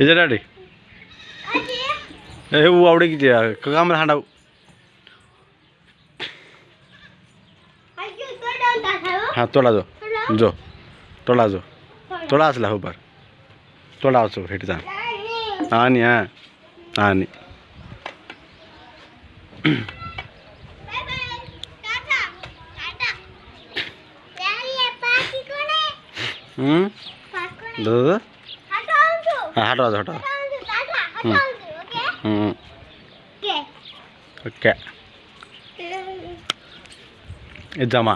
इधर डैडी ए वो आवड़े की काम में हांडा हाँ तोड़ा दो जो तोड़ा जो तोड़ा असला ऊपर तोड़ा असो हेट जा आनी हाँ आनी दो हाँ हटो हटो ओके जमा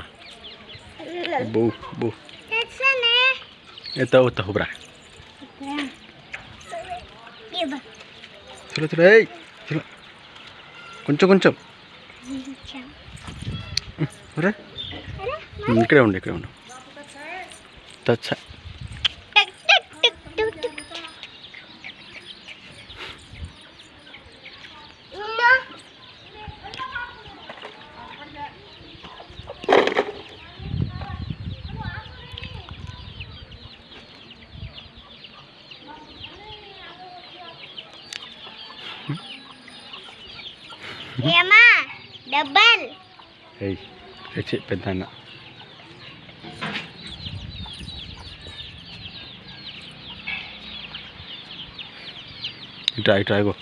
बू बू itu bra चलो चलो ए चलो కొంచెం अरे ఇక్కడే ఉండు తచ్చ ఏమా డబల్ ఏయ్ ఎచ్చి పెద్దన్న ఇట్రా ఇగో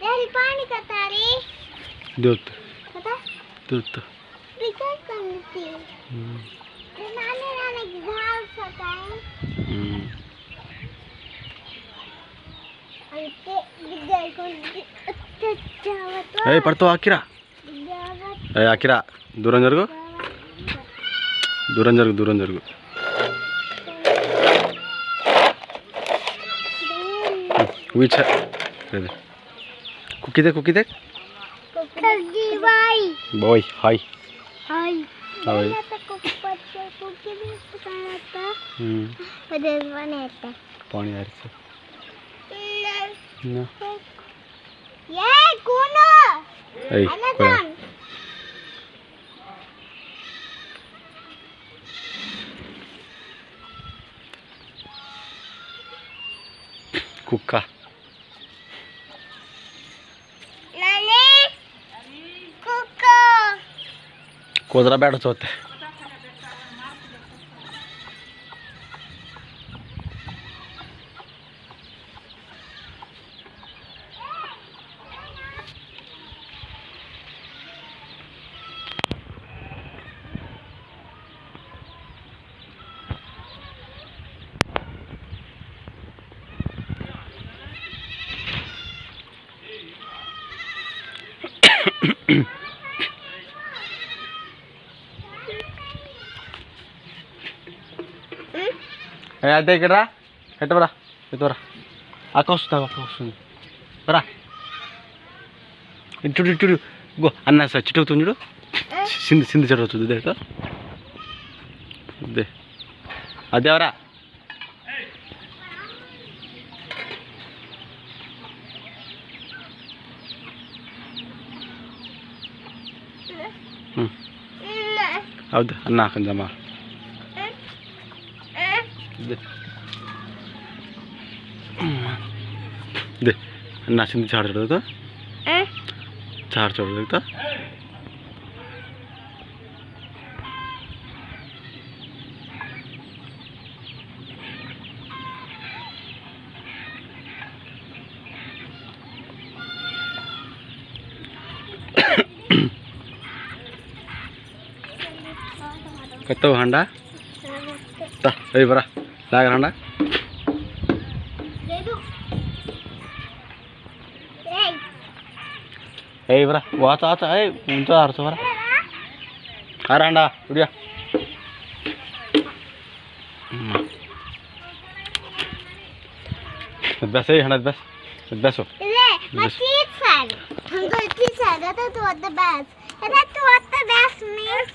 డాడీ పానీ కతారి दूध కతా दूध రికార్డ్ करती नाने घाव सकाय ए पड़तो आकिरा ए आकिरा दूరం జరుగు विच कुकी दे बॉय हाय हाय हाय पानी आ रही है ये कौन ए कोई कुक्का नानी कुक्का कोदरा बैठ सोते అదే ఇక్కడ రా ఎట్టబరా ఎత్తురా ఆకొస్తుంది రా ఇటు గో అన్న సార్ చిట్టు అవుతుంది చూడు సింది చెట్టు అవుతుంది ఇదే అదే అదేవరా ಹೌದು ಅನ್ನ ಹಾಕಂದಮ್ಮ दे नाचिंदी झाड़ चढ़ तो झाड़ चढ़ देखता कत्तो हांडा ता ए बरा लाग हांडा ए बरा वाचा आचा ए उंचा आरसो बरा हांडा उडिया बस ए हांडा बस बस हो मशीन साग हमको इतनी सागा तो द बेस्ट है तो द बेस्ट मींस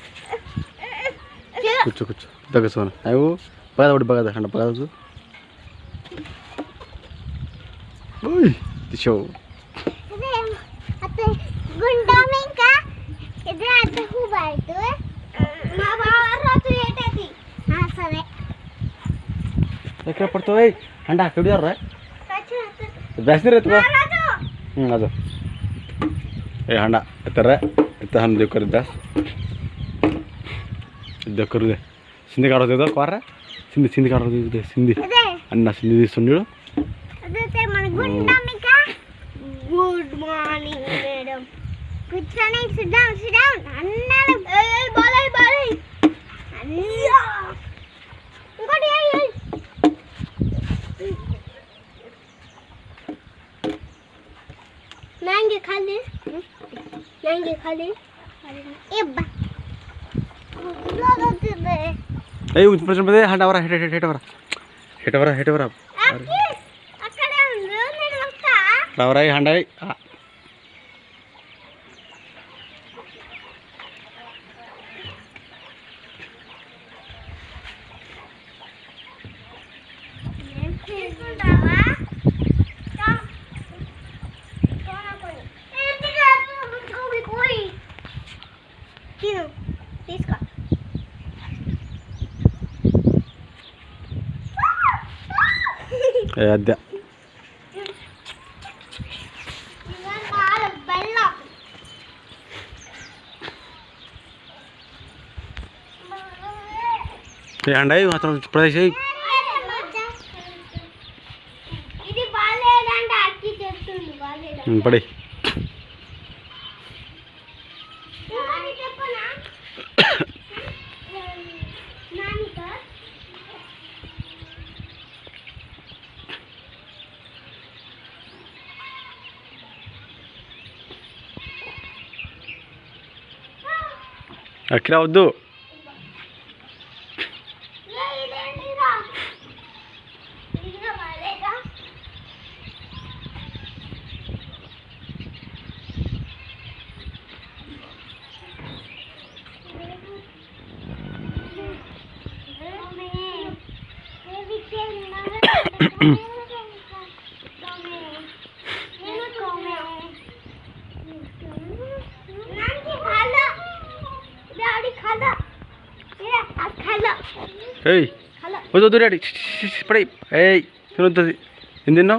कुछ दग सोना आयो बगा बड़ी बगा हांडा बगा जो ओय दिशो अते गुंडा में का इधर आते हूं बाय तो मां बाबा तो येते थी हां सरे क्या पड़ता है हंडा केड़ी यार रे बैस नहीं रहता आजो ए हंडा इतना हम देख कर बैस देख कर दे सिंधी काढ़ो दे दो कौन रे सिंधी काढ़ो दे सिंधी अन्ना सिंधी सुन लो गुड मॉर्निंग मैडम कुछ नहीं सिट डाउन अन्ना बाले अन्ना इंकोटी मैंगे खाली ए बा लागत है ए उस प्रश्न पे हंडा वरा हेट वरा అక్కడే ఉంది నేను వస్తా रावराई हंडाई నేను తీసుకుంటావా తీసుకో अद्या हंडाई मात्र प्रदेश पड़े అక్కడ వద్దు ఏయ్ వద్దు వద్దు డాడీ పడే ఏయ్ తినొద్దు ఎందున్నో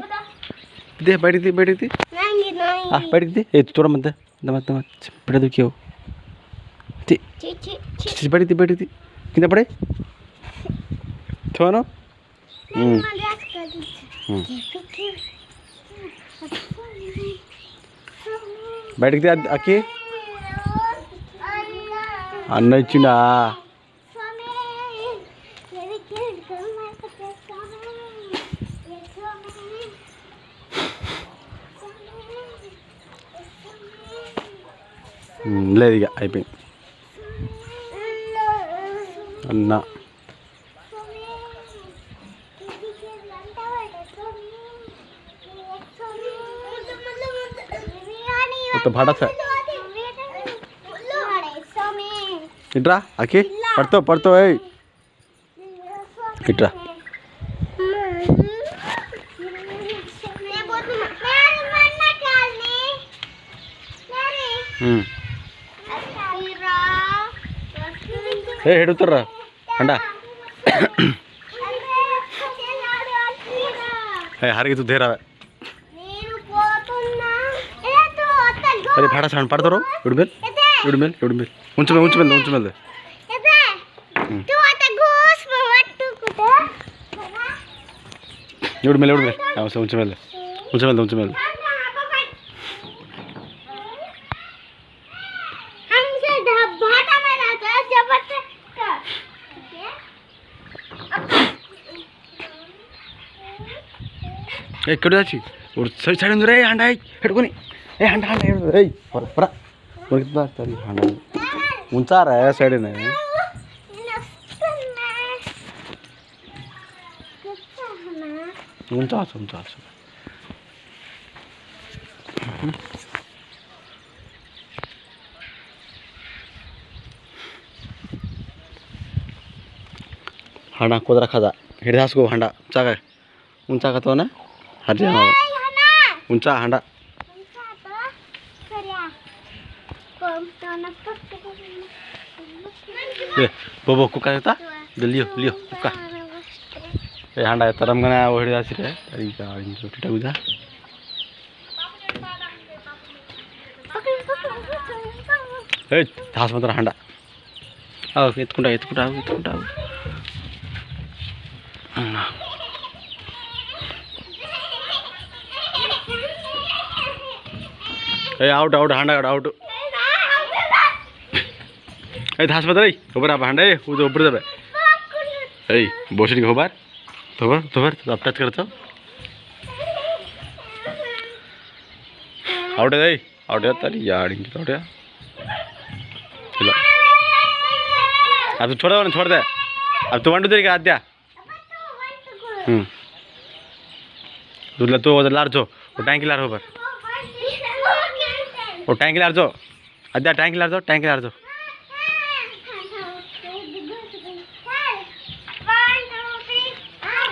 ఇదే బయటికి బయటికి బయటికి ఏ చూడమద్ద దమ్మ బిడదు క్యూ బయటికి కింద పడే చూను బయటికి అక్కి అన్న ఇచ్చిండా లేదు ఇక అయిపోయింది అన్న भाड़ा से इट्रा आके पढ़तो ए इट्रा ए हेड उतर अंडा ए हार के तू देरा अरे भाड़ा साण पड़तारो इडमेल उंचमेल इडमेल उंचमेल ఎక్కడ వచ్చి సైడ్ సైడ్ ఉంది రే హండా పెట్టుకొని ఏ హండా హండా ఏ పరా ఉరికిదా సరి హండా ఉంచారా సైడ్నే ఉంచాల్సి हांडा कोदरा खाजा हिड़ास को हांडा ऊंचा का तो ना हर जगह ऊंचा हांडा ये बोबो कुका देता लियो कुका এই হাঁটা তারাম গানে ওইটা আসি রে এই গাড়ি চুটিটা বুঝা এই ধাস মাত্র হাঁটা আও এতকুটা এই আউট হাঁটা আউট এই ধাস মাত্র এই ওপর আবার হাঁটা এই উপরে যাবে এই বসে কি হোবার তোবার টাच करतो आउट है आउट है तारी यार इनकी आउट है चलो अब तो छोड़ दे अब तो 1 2 3 का आद्या तो उधर लार जो वो टैंक लार होबर वो टैंक लार जो आद्या टैंक लार जो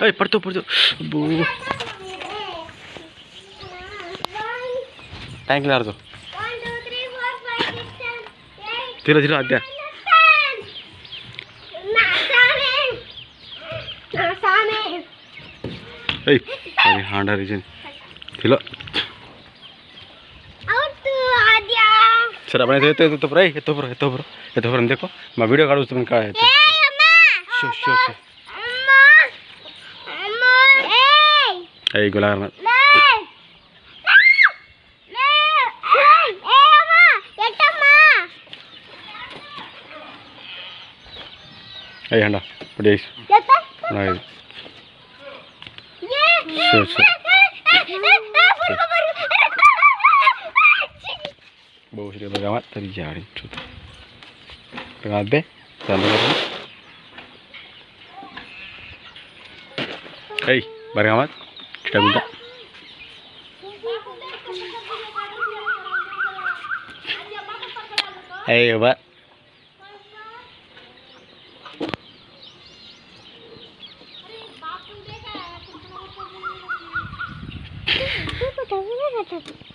ए पढ़तो बो टैंक लार दो 1 2 3 4 5 6 7 धीरे आद्या ए अरे हांडा रीजन थिलो आउट आद्या सर अपने तो पर देखो मैं वीडियो काढू तुम काय है शो ए गोला करना ए हंडा पड़ी नहीं शो बहुत सही बगा मत तेरी यारी चुत बगा दे चालू कर ए बगा मत kita minta ayo Pak Apa